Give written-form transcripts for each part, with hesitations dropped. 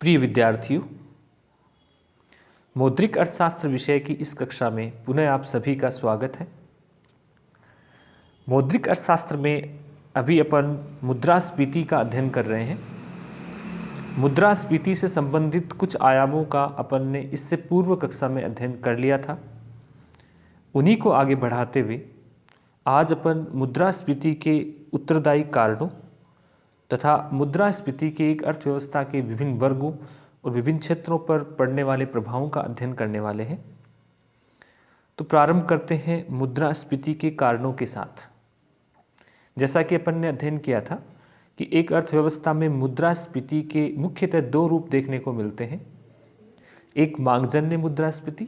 प्रिय विद्यार्थियों, मौद्रिक अर्थशास्त्र विषय की इस कक्षा में पुनः आप सभी का स्वागत है। मौद्रिक अर्थशास्त्र में अभी अपन मुद्रास्फीति का अध्ययन कर रहे हैं। मुद्रास्फीति से संबंधित कुछ आयामों का अपन ने इससे पूर्व कक्षा में अध्ययन कर लिया था। उन्हीं को आगे बढ़ाते हुए आज अपन मुद्रास्फीति के उत्तरदायी कारणों तथा मुद्रास्फीति के एक अर्थव्यवस्था के विभिन्न वर्गों और विभिन्न क्षेत्रों पर पड़ने वाले प्रभावों का अध्ययन करने वाले हैं। तो प्रारंभ करते हैं मुद्रास्फीति के कारणों के साथ। जैसा कि अपन ने अध्ययन किया था कि एक अर्थव्यवस्था में मुद्रास्फीति के मुख्यतः दो रूप देखने को मिलते हैं, एक मांगजन्य मुद्रास्फीति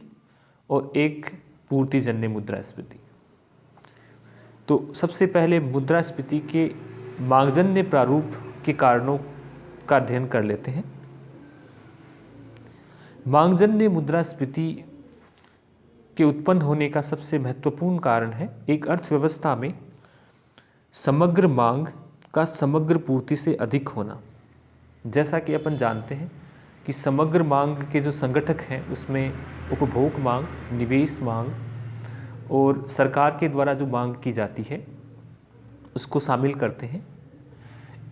और एक पूर्तिजन्य मुद्रास्फीति। तो सबसे पहले मुद्रास्फीति के मांगजन्य प्रारूप के कारणों का अध्ययन कर लेते हैं। मांगजन्य मुद्रास्फीति के उत्पन्न होने का सबसे महत्वपूर्ण कारण है एक अर्थव्यवस्था में समग्र मांग का समग्र पूर्ति से अधिक होना। जैसा कि अपन जानते हैं कि समग्र मांग के जो संगठक हैं उसमें उपभोग मांग, निवेश मांग और सरकार के द्वारा जो मांग की जाती है उसको शामिल करते हैं।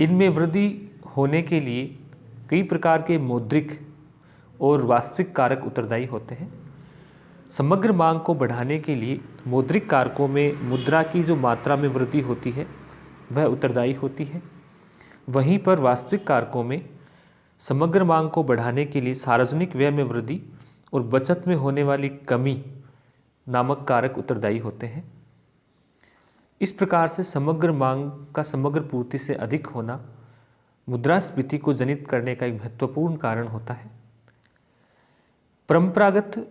इनमें वृद्धि होने के लिए कई प्रकार के मौद्रिक और वास्तविक कारक उत्तरदायी होते हैं। समग्र मांग को बढ़ाने के लिए मौद्रिक कारकों में मुद्रा की जो मात्रा में वृद्धि होती है वह उत्तरदायी होती है। वहीं पर वास्तविक कारकों में समग्र मांग को बढ़ाने के लिए सार्वजनिक व्यय में वृद्धि और बचत में होने वाली कमी नामक कारक उत्तरदायी होते हैं। इस प्रकार से समग्र मांग का समग्र पूर्ति से अधिक होना मुद्रास्फीति को जनित करने का एक महत्वपूर्ण कारण होता है। परंपरागत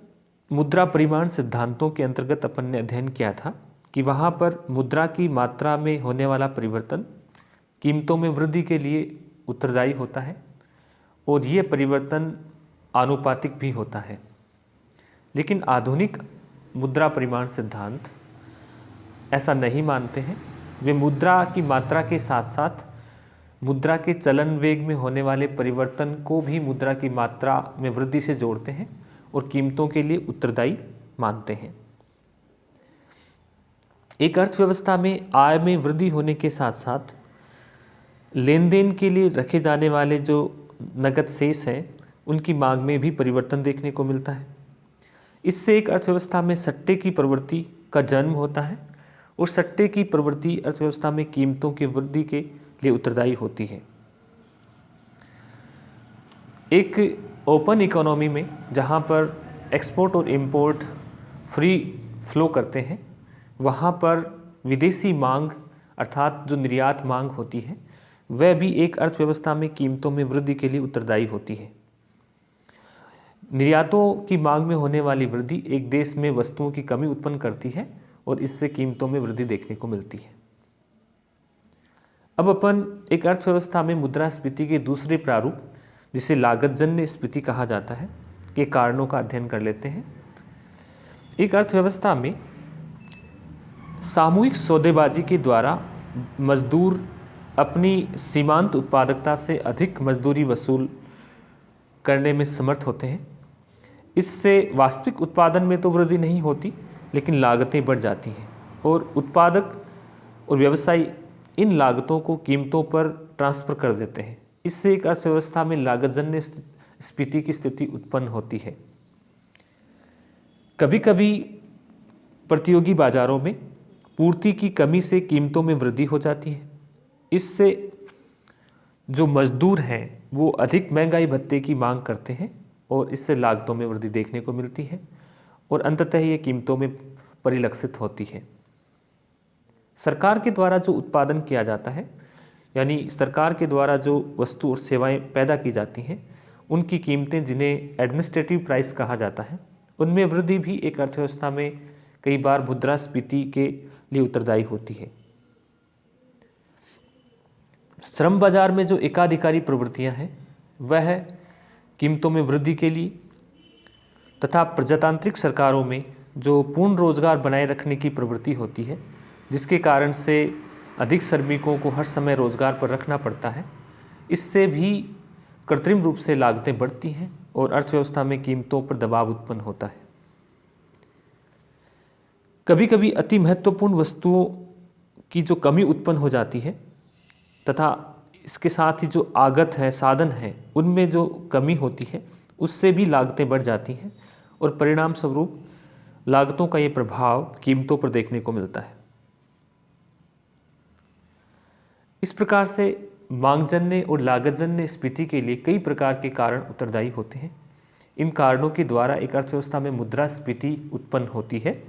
मुद्रा परिमाण सिद्धांतों के अंतर्गत अपन ने अध्ययन किया था कि वहाँ पर मुद्रा की मात्रा में होने वाला परिवर्तन कीमतों में वृद्धि के लिए उत्तरदायी होता है और ये परिवर्तन आनुपातिक भी होता है। लेकिन आधुनिक मुद्रा परिमाण सिद्धांत ऐसा नहीं मानते हैं। वे मुद्रा की मात्रा के साथ साथ मुद्रा के चलन वेग में होने वाले परिवर्तन को भी मुद्रा की मात्रा में वृद्धि से जोड़ते हैं और कीमतों के लिए उत्तरदायी मानते हैं। एक अर्थव्यवस्था में आय में वृद्धि होने के साथ साथ लेन देन के लिए रखे जाने वाले जो नगद शेष हैं उनकी मांग में भी परिवर्तन देखने को मिलता है। इससे एक अर्थव्यवस्था में सट्टे की प्रवृत्ति का जन्म होता है और सट्टे की प्रवृत्ति अर्थव्यवस्था में कीमतों की वृद्धि के लिए उत्तरदायी होती है। एक ओपन इकोनॉमी में जहाँ पर एक्सपोर्ट और इंपोर्ट फ्री फ्लो करते हैं, वहाँ पर विदेशी मांग अर्थात जो निर्यात मांग होती है वह भी एक अर्थव्यवस्था में कीमतों में वृद्धि के लिए उत्तरदायी होती है। निर्यातों की मांग में होने वाली वृद्धि एक देश में वस्तुओं की कमी उत्पन्न करती है और इससे कीमतों में वृद्धि देखने को मिलती है। अब अपन एक अर्थव्यवस्था में मुद्रास्फीति के दूसरे प्रारूप जिसे लागतजन्य स्फीति कहा जाता है के कारणों का अध्ययन कर लेते हैं। एक अर्थव्यवस्था में सामूहिक सौदेबाजी के द्वारा मजदूर अपनी सीमांत उत्पादकता से अधिक मजदूरी वसूल करने में समर्थ होते हैं। इससे वास्तविक उत्पादन में तो वृद्धि नहीं होती लेकिन लागतें बढ़ जाती हैं और उत्पादक और व्यवसायी इन लागतों को कीमतों पर ट्रांसफ़र कर देते हैं। इससे एक अर्थव्यवस्था में लागतजन्य स्फीति की स्थिति उत्पन्न होती है। कभी कभी प्रतियोगी बाजारों में पूर्ति की कमी से कीमतों में वृद्धि हो जाती है। इससे जो मजदूर हैं वो अधिक महंगाई भत्ते की मांग करते हैं और इससे लागतों में वृद्धि देखने को मिलती है और अंततः ये कीमतों में परिलक्षित होती है। सरकार के द्वारा जो उत्पादन किया जाता है यानी सरकार के द्वारा जो वस्तु और सेवाएं पैदा की जाती हैं उनकी कीमतें जिन्हें एडमिनिस्ट्रेटिव प्राइस कहा जाता है उनमें वृद्धि भी एक अर्थव्यवस्था में कई बार मुद्रास्फीति के लिए उत्तरदायी होती है। श्रम बाजार में जो एकाधिकारी प्रवृत्तियां हैं वह कीमतों में वृद्धि के लिए तथा प्रजातांत्रिक सरकारों में जो पूर्ण रोजगार बनाए रखने की प्रवृत्ति होती है जिसके कारण से अधिक श्रमिकों को हर समय रोजगार पर रखना पड़ता है, इससे भी कृत्रिम रूप से लागतें बढ़ती हैं और अर्थव्यवस्था में कीमतों पर दबाव उत्पन्न होता है। कभी कभी अति महत्वपूर्ण वस्तुओं की जो कमी उत्पन्न हो जाती है तथा इसके साथ ही जो आगत है, साधन है, उनमें जो कमी होती है उससे भी लागतें बढ़ जाती हैं और परिणाम स्वरूप लागतों का ये प्रभाव कीमतों पर देखने को मिलता है। इस प्रकार से मांगजन्य और लागतजन्य स्फीति के लिए कई प्रकार के कारण उत्तरदायी होते हैं। इन कारणों के द्वारा एक अर्थव्यवस्था में मुद्रास्फीति उत्पन्न होती है।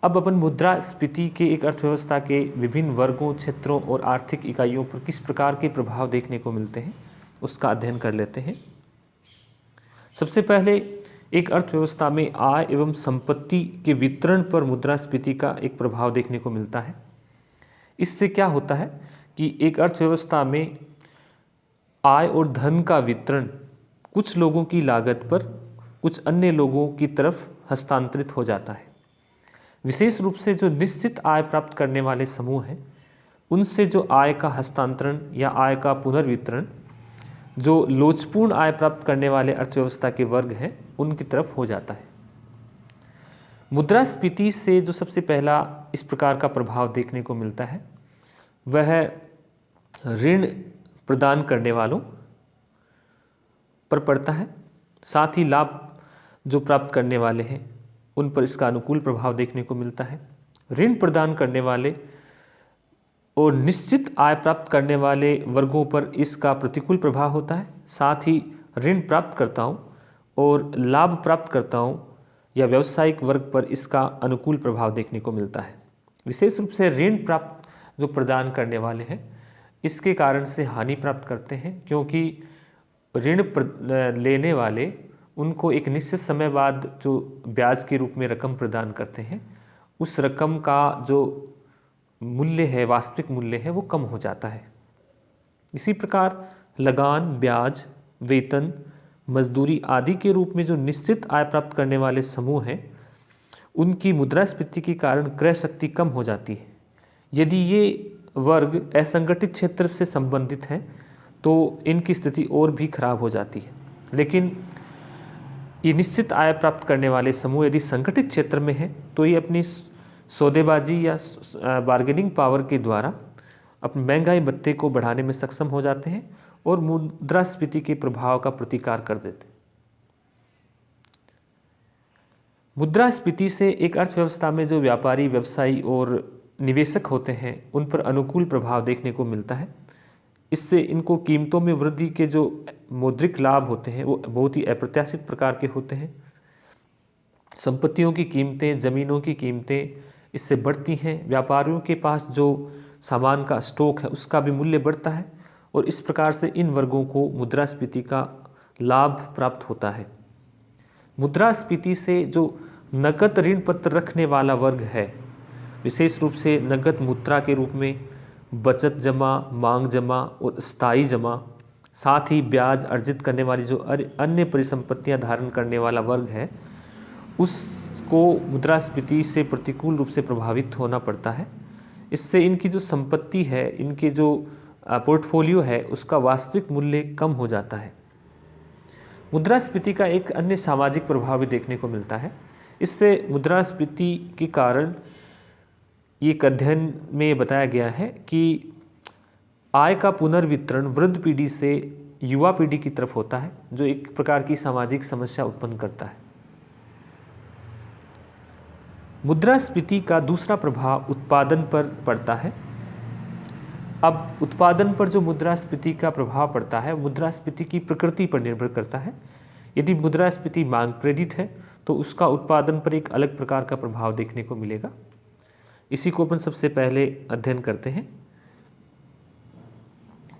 अब अपन मुद्रास्फीति के एक अर्थव्यवस्था के विभिन्न वर्गों, क्षेत्रों और आर्थिक इकाइयों पर किस प्रकार के प्रभाव देखने को मिलते हैं उसका अध्ययन कर लेते हैं। सबसे पहले एक अर्थव्यवस्था में आय एवं संपत्ति के वितरण पर मुद्रास्फीति का एक प्रभाव देखने को मिलता है। इससे क्या होता है कि एक अर्थव्यवस्था में आय और धन का वितरण कुछ लोगों की लागत पर कुछ अन्य लोगों की तरफ हस्तांतरित हो जाता है। विशेष रूप से जो निश्चित आय प्राप्त करने वाले समूह हैं उनसे जो आय का हस्तांतरण या आय का पुनर्वितरण जो लोचपूर्ण आय प्राप्त करने वाले अर्थव्यवस्था के वर्ग हैं उनकी तरफ हो जाता है। मुद्रास्फीति से जो सबसे पहला इस प्रकार का प्रभाव देखने को मिलता है वह ऋण प्रदान करने वालों पर पड़ता है। साथ ही लाभ जो प्राप्त करने वाले हैं उन पर इसका अनुकूल प्रभाव देखने को मिलता है। ऋण प्रदान करने वाले और निश्चित आय प्राप्त करने वाले वर्गों पर इसका प्रतिकूल प्रभाव होता है। साथ ही ऋण प्राप्तकर्ताओं और लाभ प्राप्तकर्ताओं या व्यावसायिक वर्ग पर इसका अनुकूल प्रभाव देखने को मिलता है। विशेष रूप से ऋण प्राप्त जो प्रदान करने वाले हैं इसके कारण से हानि प्राप्त करते हैं, क्योंकि ऋण लेने वाले उनको एक निश्चित समय बाद जो ब्याज के रूप में रकम प्रदान करते हैं उस रकम का जो मूल्य है, वास्तविक मूल्य है, वो कम हो जाता है। इसी प्रकार लगान, ब्याज, वेतन, मजदूरी आदि के रूप में जो निश्चित आय प्राप्त करने वाले समूह हैं उनकी मुद्रास्फीति के कारण क्रय शक्ति कम हो जाती है। यदि ये वर्ग असंगठित क्षेत्र से संबंधित हैं तो इनकी स्थिति और भी खराब हो जाती है। लेकिन ये निश्चित आय प्राप्त करने वाले समूह यदि संगठित क्षेत्र में हैं तो ये अपनी सौदेबाजी या बार्गेनिंग पावर के द्वारा अपनी महंगाई भत्ते को बढ़ाने में सक्षम हो जाते हैं और मुद्रास्फीति के प्रभाव का प्रतिकार कर देते हैं। मुद्रास्फीति से एक अर्थव्यवस्था में जो व्यापारी, व्यवसायी और निवेशक होते हैं उन पर अनुकूल प्रभाव देखने को मिलता है। इससे इनको कीमतों में वृद्धि के जो मौद्रिक लाभ होते हैं वो बहुत ही अप्रत्याशित प्रकार के होते हैं। संपत्तियों की कीमतें, ज़मीनों की कीमतें इससे बढ़ती हैं। व्यापारियों के पास जो सामान का स्टॉक है उसका भी मूल्य बढ़ता है और इस प्रकार से इन वर्गों को मुद्रास्फीति का लाभ प्राप्त होता है। मुद्रास्फीति से जो नकद ऋण पत्र रखने वाला वर्ग है, विशेष रूप से नकद मुद्रा के रूप में बचत जमा, मांग जमा और स्थायी जमा, साथ ही ब्याज अर्जित करने वाली जो अन्य परिसंपत्तियां धारण करने वाला वर्ग है उसको मुद्रास्फीति से प्रतिकूल रूप से प्रभावित होना पड़ता है। इससे इनकी जो संपत्ति है, इनके जो पोर्टफोलियो है उसका वास्तविक मूल्य कम हो जाता है। मुद्रास्फीति का एक अन्य सामाजिक प्रभाव भी देखने को मिलता है। इससे मुद्रास्फीति के कारण एक अध्ययन में बताया गया है कि आय का पुनर्वितरण वृद्ध पीढ़ी से युवा पीढ़ी की तरफ होता है, जो एक प्रकार की सामाजिक समस्या उत्पन्न करता है। मुद्रास्फीति का दूसरा प्रभाव उत्पादन पर पड़ता है। अब उत्पादन पर जो मुद्रास्फीति का प्रभाव पड़ता है मुद्रास्फीति की प्रकृति पर निर्भर करता है। यदि मुद्रास्फीति मांग प्रेरित है तो उसका उत्पादन पर एक अलग प्रकार का प्रभाव देखने को मिलेगा। इसी को अपन सबसे पहले अध्ययन करते हैं।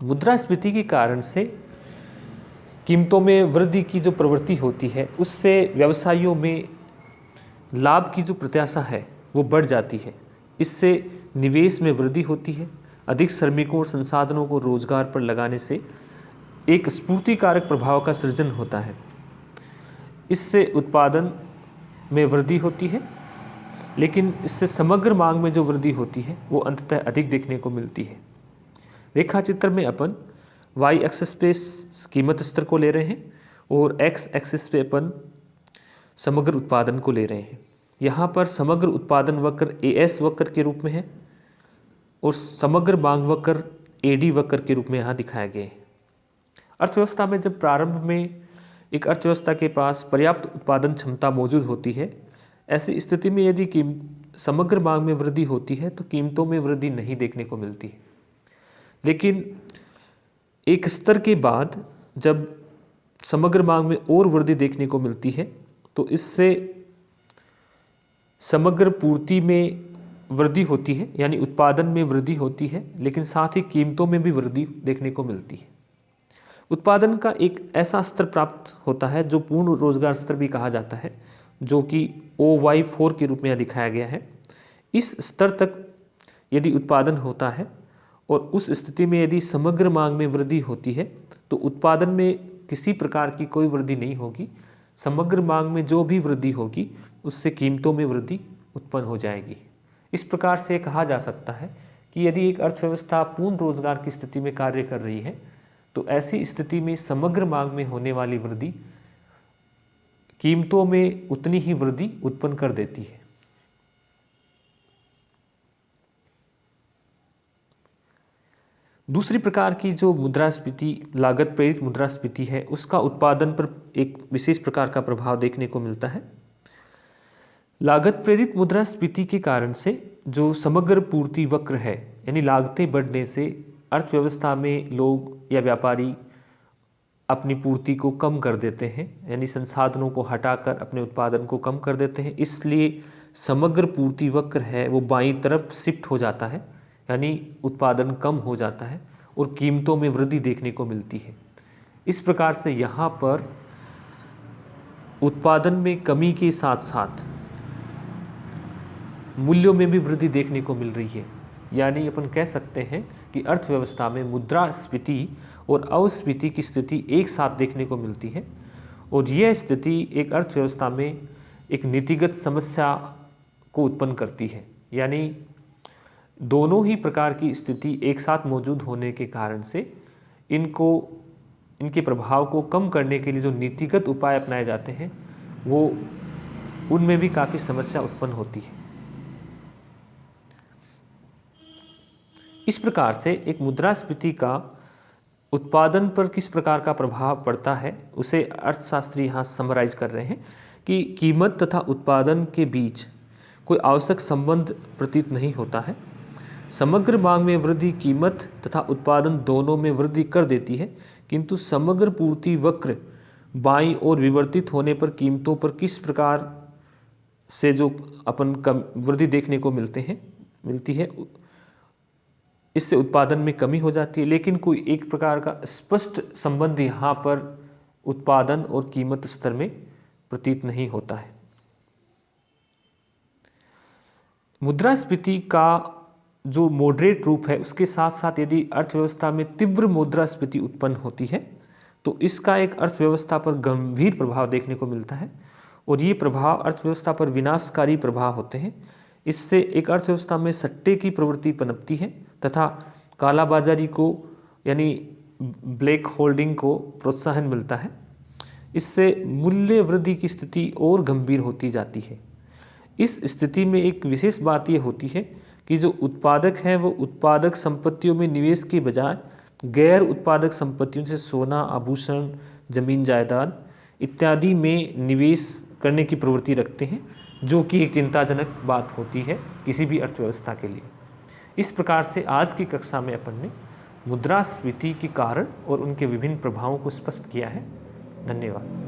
मुद्रास्फीति के कारण से कीमतों में वृद्धि की जो प्रवृत्ति होती है उससे व्यवसायियों में लाभ की जो प्रत्याशा है वो बढ़ जाती है। इससे निवेश में वृद्धि होती है। अधिक श्रमिकों और संसाधनों को रोजगार पर लगाने से एक स्फूर्तिकारक प्रभाव का सृजन होता है। इससे उत्पादन में वृद्धि होती है, लेकिन इससे समग्र मांग में जो वृद्धि होती है वो अंततः अधिक देखने को मिलती है। रेखा चित्र में अपन वाई एक्सिस पे कीमत स्तर को ले रहे हैं और एक्स एक्सिस पे अपन समग्र उत्पादन को ले रहे हैं। यहाँ पर समग्र उत्पादन वक्र एएस वक्र के रूप में है और समग्र मांग वक्र एडी वक्र के रूप में यहाँ दिखाया गया है। अर्थव्यवस्था में जब प्रारंभ में एक अर्थव्यवस्था के पास पर्याप्त उत्पादन क्षमता मौजूद होती है, ऐसी स्थिति में यदि समग्र मांग में वृद्धि होती है तो कीमतों में वृद्धि नहीं देखने को मिलती है। लेकिन एक स्तर के बाद जब समग्र मांग में और वृद्धि देखने को मिलती है तो इससे समग्र पूर्ति में वृद्धि होती है, यानी उत्पादन में वृद्धि होती है, लेकिन साथ ही कीमतों में भी वृद्धि देखने को मिलती है। उत्पादन का एक ऐसा स्तर प्राप्त होता है जो पूर्ण रोजगार स्तर भी कहा जाता है, जो कि OY4 के रूप में यहाँ दिखाया गया है। इस स्तर तक यदि उत्पादन होता है और उस स्थिति में यदि समग्र मांग में वृद्धि होती है तो उत्पादन में किसी प्रकार की कोई वृद्धि नहीं होगी। समग्र मांग में जो भी वृद्धि होगी उससे कीमतों में वृद्धि उत्पन्न हो जाएगी। इस प्रकार से कहा जा सकता है कि यदि एक अर्थव्यवस्था पूर्ण रोजगार की स्थिति में कार्य कर रही है तो ऐसी स्थिति में समग्र मांग में होने वाली वृद्धि कीमतों में उतनी ही वृद्धि उत्पन्न कर देती है। दूसरी प्रकार की जो मुद्रास्फीति लागत प्रेरित मुद्रास्फीति है, उसका उत्पादन पर एक विशेष प्रकार का प्रभाव देखने को मिलता है। लागत प्रेरित मुद्रास्फीति के कारण से जो समग्र पूर्ति वक्र है, यानी लागतें बढ़ने से अर्थव्यवस्था में लोग या व्यापारी अपनी पूर्ति को कम कर देते हैं, यानी संसाधनों को हटाकर अपने उत्पादन को कम कर देते हैं। इसलिए समग्र पूर्ति वक्र है वो बाईं तरफ शिफ्ट हो जाता है, यानी उत्पादन कम हो जाता है और कीमतों में वृद्धि देखने को मिलती है। इस प्रकार से यहाँ पर उत्पादन में कमी के साथ साथ मूल्यों में भी वृद्धि देखने को मिल रही है। यानी अपन कह सकते हैं कि अर्थव्यवस्था में मुद्रास्फीति और अपस्फीति की स्थिति एक साथ देखने को मिलती है और यह स्थिति एक अर्थव्यवस्था में एक नीतिगत समस्या को उत्पन्न करती है। यानी दोनों ही प्रकार की स्थिति एक साथ मौजूद होने के कारण से इनके प्रभाव को कम करने के लिए जो नीतिगत उपाय अपनाए जाते हैं वो उनमें भी काफ़ी समस्या उत्पन्न होती है। इस प्रकार से एक मुद्रास्फीति का उत्पादन पर किस प्रकार का प्रभाव पड़ता है उसे अर्थशास्त्री यहाँ समराइज कर रहे हैं कि कीमत तथा उत्पादन के बीच कोई आवश्यक संबंध प्रतीत नहीं होता है। समग्र मांग में वृद्धि कीमत तथा उत्पादन दोनों में वृद्धि कर देती है, किंतु समग्र पूर्ति वक्र बाईं ओर विवर्तित होने पर कीमतों पर किस प्रकार से जो अपन कम वृद्धि देखने को मिलती है इससे उत्पादन में कमी हो जाती है। लेकिन कोई एक प्रकार का स्पष्ट संबंध यहाँ पर उत्पादन और कीमत स्तर में प्रतीत नहीं होता है। मुद्रास्फीति का जो मॉडरेट रूप है उसके साथ साथ यदि अर्थव्यवस्था में तीव्र मुद्रास्फीति उत्पन्न होती है तो इसका एक अर्थव्यवस्था पर गंभीर प्रभाव देखने को मिलता है और ये प्रभाव अर्थव्यवस्था पर विनाशकारी प्रभाव होते हैं। इससे एक अर्थव्यवस्था में सट्टे की प्रवृत्ति पनपती है तथा कालाबाजारी को यानी ब्लैक होल्डिंग को प्रोत्साहन मिलता है। इससे मूल्य वृद्धि की स्थिति और गंभीर होती जाती है। इस स्थिति में एक विशेष बात यह होती है कि जो उत्पादक हैं वो उत्पादक संपत्तियों में निवेश के बजाय गैर उत्पादक संपत्तियों से सोना, आभूषण, जमीन जायदाद इत्यादि में निवेश करने की प्रवृत्ति रखते हैं, जो कि एक चिंताजनक बात होती है किसी भी अर्थव्यवस्था के लिए। इस प्रकार से आज की कक्षा में अपन ने मुद्रास्फीति के कारण और उनके विभिन्न प्रभावों को स्पष्ट किया है। धन्यवाद।